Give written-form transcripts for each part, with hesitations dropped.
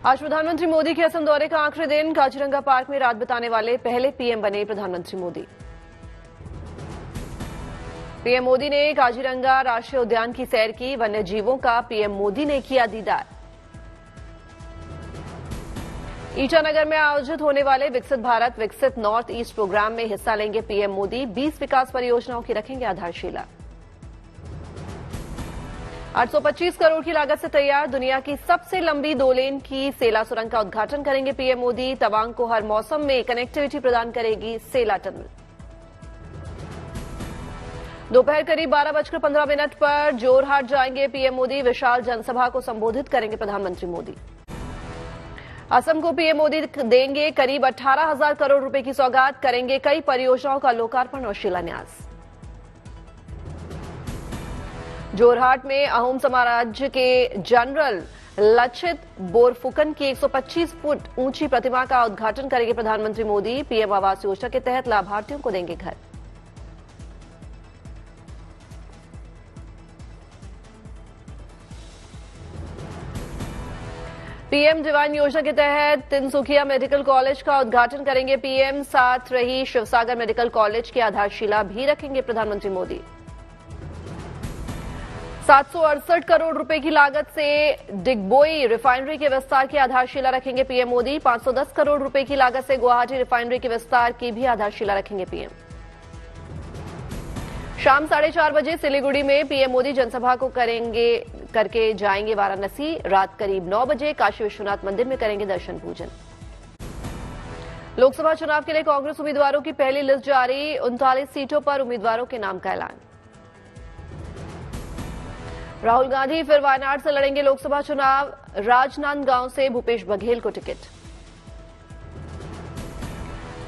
आज प्रधानमंत्री मोदी के असम दौरे का आखिरी दिन। काजीरंगा पार्क में रात बिताने वाले पहले पीएम बने प्रधानमंत्री मोदी। पीएम मोदी ने काजीरंगा राष्ट्रीय उद्यान की सैर की। वन्य जीवों का पीएम मोदी ने किया दीदार। ईटानगर में आयोजित होने वाले विकसित भारत विकसित नॉर्थ ईस्ट प्रोग्राम में हिस्सा लेंगे पीएम मोदी। 20 विकास परियोजनाओं की रखेंगे आधारशिला। 825 करोड़ की लागत से तैयार दुनिया की सबसे लंबी 2 लेन की सेला सुरंग का उद्घाटन करेंगे पीएम मोदी। तवांग को हर मौसम में कनेक्टिविटी प्रदान करेगी सेला टनल। दोपहर करीब 12:15 पर जोरहाट जाएंगे पीएम मोदी। विशाल जनसभा को संबोधित करेंगे प्रधानमंत्री मोदी। असम को पीएम मोदी देंगे करीब 18,000 करोड़ रुपए की सौगात। करेंगे कई परियोजनाओं का लोकार्पण और शिलान्यास। जोरहाट में अहोम साम्राज्य के जनरल लचित बोरफुकन की 125 फुट ऊंची प्रतिमा का उद्घाटन करेंगे प्रधानमंत्री मोदी। पीएम आवास योजना के तहत लाभार्थियों को देंगे घर। पीएम डिवाइन योजना के तहत तिनसुकिया मेडिकल कॉलेज का उद्घाटन करेंगे पीएम। साथ रही शिवसागर मेडिकल कॉलेज की आधारशिला भी रखेंगे प्रधानमंत्री मोदी। 768 करोड़ रुपए की लागत से डिगबोई रिफाइनरी के विस्तार की आधारशिला रखेंगे पीएम मोदी। 510 करोड़ रुपए की लागत से गुवाहाटी रिफाइनरी के विस्तार की भी आधारशिला रखेंगे पीएम। शाम 4:30 बजे सिलीगुड़ी में पीएम मोदी जनसभा को करके जाएंगे वाराणसी। रात करीब 9 बजे काशी विश्वनाथ मंदिर में करेंगे दर्शन पूजन। लोकसभा चुनाव के लिए कांग्रेस उम्मीदवारों की पहली लिस्ट जारी। 39 सीटों पर उम्मीदवारों के नाम का ऐलान। राहुल गांधी फिर वायनाड से लड़ेंगे लोकसभा चुनाव। राजनांदगांव से भूपेश बघेल को टिकट।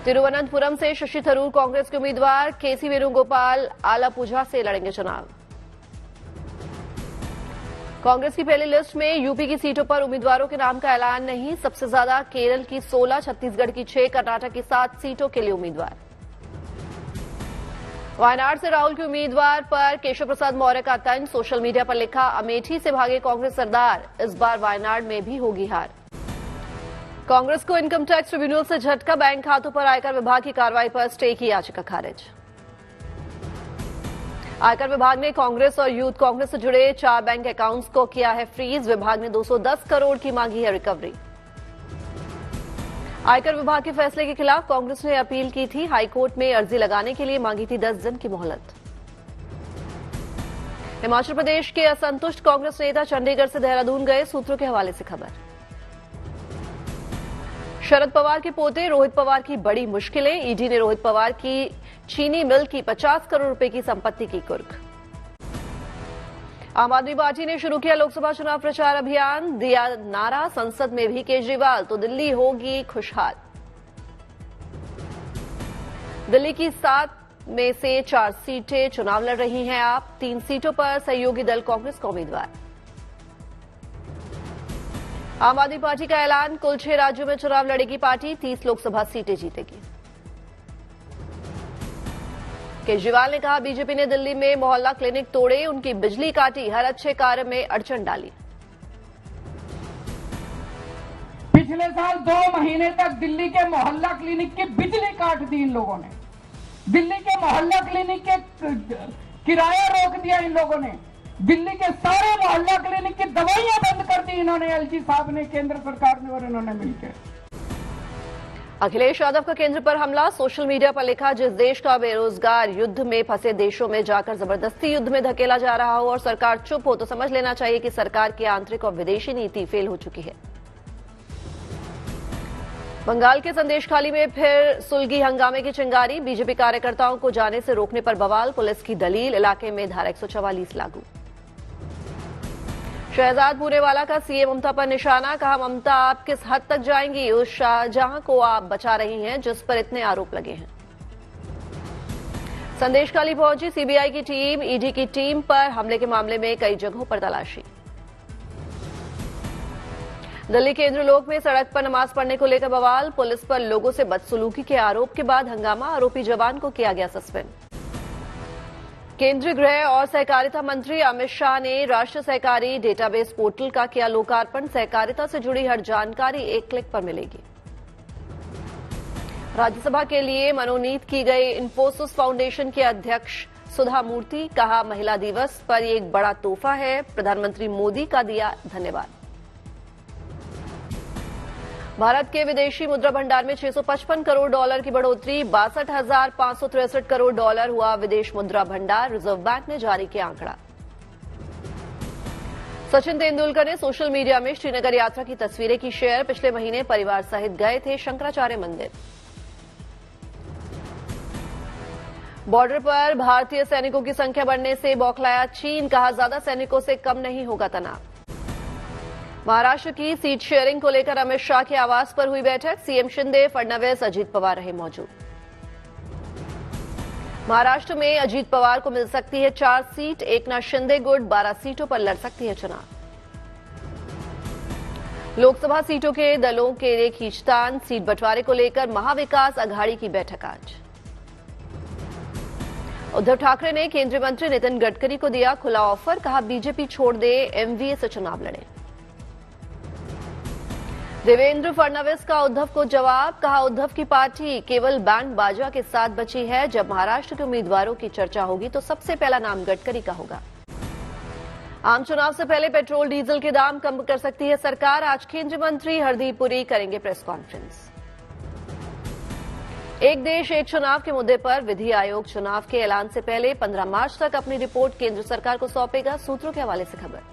तिरुवनंतपुरम से शशि थरूर कांग्रेस के उम्मीदवार। केसी वेणुगोपाल आलापुझा से लड़ेंगे चुनाव। कांग्रेस की पहली लिस्ट में यूपी की सीटों पर उम्मीदवारों के नाम का ऐलान नहीं। सबसे ज्यादा केरल की 16, छत्तीसगढ़ की 6, कर्नाटक की 7 सीटों के लिए उम्मीदवार। वायनाड से राहुल के उम्मीदवार पर केशव प्रसाद मौर्य का तंज। सोशल मीडिया पर लिखा, अमेठी से भागे कांग्रेस सरदार, इस बार वायनाड में भी होगी हार। कांग्रेस को इनकम टैक्स ट्रिब्यूनल से झटका। बैंक खातों पर आयकर विभाग की कार्रवाई पर स्टे की याचिका खारिज। आयकर विभाग ने कांग्रेस और यूथ कांग्रेस से जुड़े 4 बैंक अकाउंट्स को किया है फ्रीज। विभाग ने 210 करोड़ की मांगी है रिकवरी। आयकर विभाग के फैसले के खिलाफ कांग्रेस ने अपील की थी। हाईकोर्ट में अर्जी लगाने के लिए मांगी थी 10 दिन की मोहलत। हिमाचल प्रदेश के असंतुष्ट कांग्रेस नेता चंडीगढ़ से देहरादून गए। सूत्रों के हवाले से खबर। शरद पवार के पोते रोहित पवार की बड़ी मुश्किलें। ईडी ने रोहित पवार की चीनी मिल की 50 करोड़ रुपए की संपत्ति की कुर्क। आम आदमी पार्टी ने शुरू किया लोकसभा चुनाव प्रचार अभियान। दिया नारा, संसद में भी केजरीवाल तो दिल्ली होगी खुशहाल। दिल्ली की 7 में से 4 सीटें चुनाव लड़ रही हैं आप। 3 सीटों पर सहयोगी दल कांग्रेस का उम्मीदवार। आम आदमी पार्टी का ऐलान, कुल 6 राज्यों में चुनाव लड़ेगी पार्टी। 30 लोकसभा सीटें जीतेगी। केजरीवाल ने कहा, बीजेपी ने दिल्ली में मोहल्ला क्लिनिक तोड़े, उनकी बिजली काटी, हर अच्छे कार्य में अड़चन डाली। पिछले साल 2 महीने तक दिल्ली के मोहल्ला क्लिनिक की बिजली काट दी इन लोगों ने। दिल्ली के मोहल्ला क्लिनिक के किराया रोक दिया इन लोगों ने। दिल्ली के सारे मोहल्ला क्लिनिक की दवाइयां बंद कर दी इन्होंने, एलजी साहब ने, केंद्र सरकार ने और इन्होंने मिलकर। अखिलेश यादव का केंद्र पर हमला। सोशल मीडिया पर लिखा, जिस देश का बेरोजगार युद्ध में फंसे देशों में जाकर जबरदस्ती युद्ध में धकेला जा रहा हो और सरकार चुप हो तो समझ लेना चाहिए कि सरकार की आंतरिक और विदेशी नीति फेल हो चुकी है। बंगाल के संदेशखाली में फिर सुलगी हंगामे की चिंगारी। बीजेपी कार्यकर्ताओं को जाने से रोकने पर बवाल। पुलिस की दलील, इलाके में धारा 144 लागू। शहजाद पूरेवाला का सीएम ममता पर निशाना। कहा, ममता आप किस हद तक जाएंगी उस शाहजहां को आप बचा रही हैं जिस पर इतने आरोप लगे हैं। संदेशखाली पहुंची सीबीआई की टीम। ईडी की टीम पर हमले के मामले में कई जगहों पर तलाशी। दिल्ली के इंद्रलोक में सड़क पर नमाज पढ़ने को लेकर बवाल। पुलिस पर लोगों से बदसलूकी के आरोप के बाद हंगामा। आरोपी जवान को किया गया सस्पेंड। केंद्रीय गृह और सहकारिता मंत्री अमित शाह ने राष्ट्रीय सहकारी डेटाबेस पोर्टल का किया लोकार्पण। सहकारिता से जुड़ी हर जानकारी एक क्लिक पर मिलेगी। राज्यसभा के लिए मनोनीत की गई इंफोसिस फाउंडेशन के अध्यक्ष सुधा मूर्ति, कहा महिला दिवस पर ये एक बड़ा तोहफा है, प्रधानमंत्री मोदी का दिया धन्यवाद। भारत के विदेशी मुद्रा भंडार में 655 करोड़ डॉलर की बढ़ोतरी, 62,563 करोड़ डॉलर हुआ विदेश मुद्रा भंडार, रिजर्व बैंक ने जारी किया आंकड़ा। सचिन तेंदुलकर ने सोशल मीडिया में श्रीनगर यात्रा की तस्वीरें की शेयर। पिछले महीने परिवार सहित गए थे शंकराचार्य मंदिर। बॉर्डर पर भारतीय सैनिकों की संख्या बढ़ने से बौखलाया चीन, कहा ज्यादा सैनिकों से कम नहीं होगा तनाव। महाराष्ट्र की सीट शेयरिंग को लेकर अमित शाह के आवास पर हुई बैठक। सीएम शिंदे, फडणवीस, अजीत पवार रहे मौजूद। महाराष्ट्र में अजीत पवार को मिल सकती है 4 सीट, एकनाथ शिंदे गुट 12 सीटों पर लड़ सकती है चुनाव। लोकसभा सीटों के दलों के लिए खींचतान, सीट बंटवारे को लेकर महाविकास अघाड़ी की बैठक आज। उद्धव ठाकरे ने केंद्रीय मंत्री नितिन गडकरी को दिया खुला ऑफर, कहा बीजेपी छोड़ दे, एमवीए से चुनाव लड़े। देवेंद्र फडणवीस का उद्धव को जवाब, कहा उद्धव की पार्टी केवल बैंड बाजा के साथ बची है, जब महाराष्ट्र के उम्मीदवारों की चर्चा होगी तो सबसे पहला नाम गडकरी का होगा। आम चुनाव से पहले पेट्रोल डीजल के दाम कम कर सकती है सरकार, आज केंद्रीय मंत्री हरदीप पुरी करेंगे प्रेस कॉन्फ्रेंस। एक देश एक चुनाव के मुद्दे पर विधि आयोग चुनाव के ऐलान से पहले 15 मार्च तक अपनी रिपोर्ट केंद्र सरकार को सौंपेगा, सूत्रों के हवाले से खबर।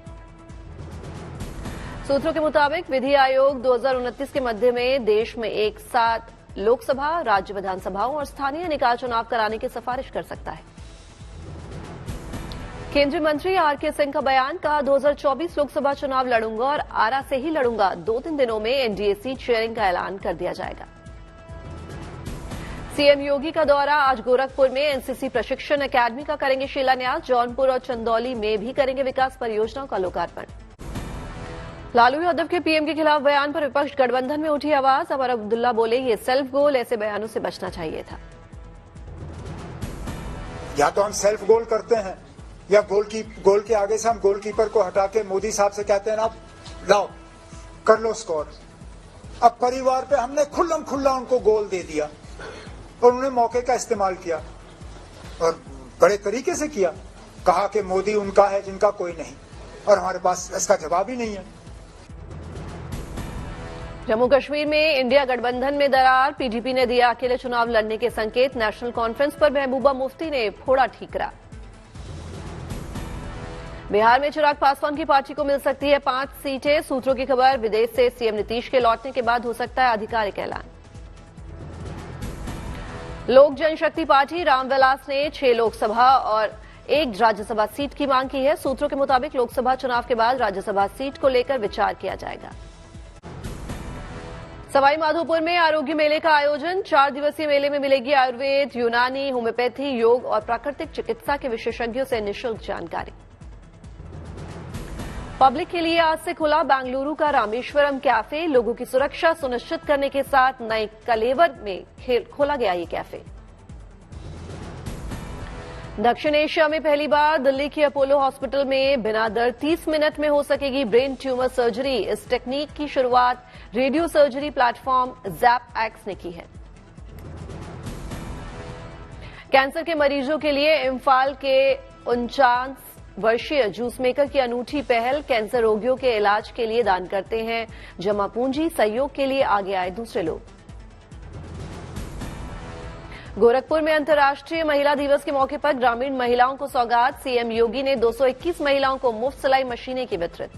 सूत्रों के मुताबिक विधि आयोग 2029 के मध्य में देश में एक साथ लोकसभा, राज्य विधानसभाओं और स्थानीय निकाय चुनाव कराने की सिफारिश कर सकता है। केंद्रीय मंत्री आरके सिंह का बयान, कहा 2024 लोकसभा चुनाव लड़ूंगा और आरा से ही लड़ूंगा। 2-3 दिनों में एनडीए सीट शेयरिंग का ऐलान कर दिया जाएगा। सीएम योगी का दौरा, आज गोरखपुर में एनसीसी प्रशिक्षण अकादमी का करेंगे शिलान्यास। जौनपुर और चंदौली में भी करेंगे विकास परियोजनाओं का लोकार्पण। लालू यादव के पीएम के खिलाफ बयान पर विपक्ष गठबंधन में उठी आवाज। अमर अब्दुल्ला बोले, ये सेल्फ गोल, ऐसे बयानों से बचना चाहिए था। या तो हम सेल्फ गोल करते हैं या गोल के आगे से हम गोलकीपर को हटा के मोदी साहब से कहते हैं ना लाओ कर लो स्कोर। अब परिवार पे हमने खुल्लम खुल्ला उनको गोल दे दिया और उन्होंने मौके का इस्तेमाल किया और बड़े तरीके से किया। कहा कि मोदी उनका है जिनका कोई नहीं, और हमारे पास इसका जवाब ही नहीं है। जम्मू कश्मीर में इंडिया गठबंधन में दरार, पीडीपी ने दिया अकेले चुनाव लड़ने के संकेत। नेशनल कॉन्फ्रेंस पर महबूबा मुफ्ती ने फोड़ा ठीकरा। बिहार में चिराग पासवान की पार्टी को मिल सकती है 5 सीटें, सूत्रों की खबर। विदेश से सीएम नीतीश के लौटने के बाद हो सकता है आधिकारिक ऐलान। लोक जनशक्ति पार्टी रामविलास ने 6 लोकसभा और 1 राज्यसभा सीट की मांग की है। सूत्रों के मुताबिक लोकसभा चुनाव के बाद राज्यसभा सीट को लेकर विचार किया जाएगा। सवाई माधोपुर में आरोग्य मेले का आयोजन, 4 दिवसीय मेले में मिलेगी आयुर्वेद, यूनानी, होम्योपैथी, योग और प्राकृतिक चिकित्सा के विशेषज्ञों से निःशुल्क जानकारी। पब्लिक के लिए आज से खुला बेंगलुरु का रामेश्वरम कैफे। लोगों की सुरक्षा सुनिश्चित करने के साथ नए कलेवर में खोला गया ये कैफे। दक्षिण एशिया में पहली बार दिल्ली के अपोलो हॉस्पिटल में बिना दर्द 30 मिनट में हो सकेगी ब्रेन ट्यूमर सर्जरी। इस टेक्निक की शुरुआत radio surgery platform zap x ने की है। कैंसर के मरीजों के लिए इम्फाल के 49 वर्षीय जूस मेकर की अनूठी पहल। कैंसर रोगियों के इलाज के लिए दान करते हैं जमा पूंजी, सहयोग के लिए आगे आए दूसरे लोग। गोरखपुर में अंतर्राष्ट्रीय महिला दिवस के मौके पर ग्रामीण महिलाओं को सौगात। सीएम योगी ने 221 महिलाओं को मुफ्त सिलाई मशीनें की वितरित।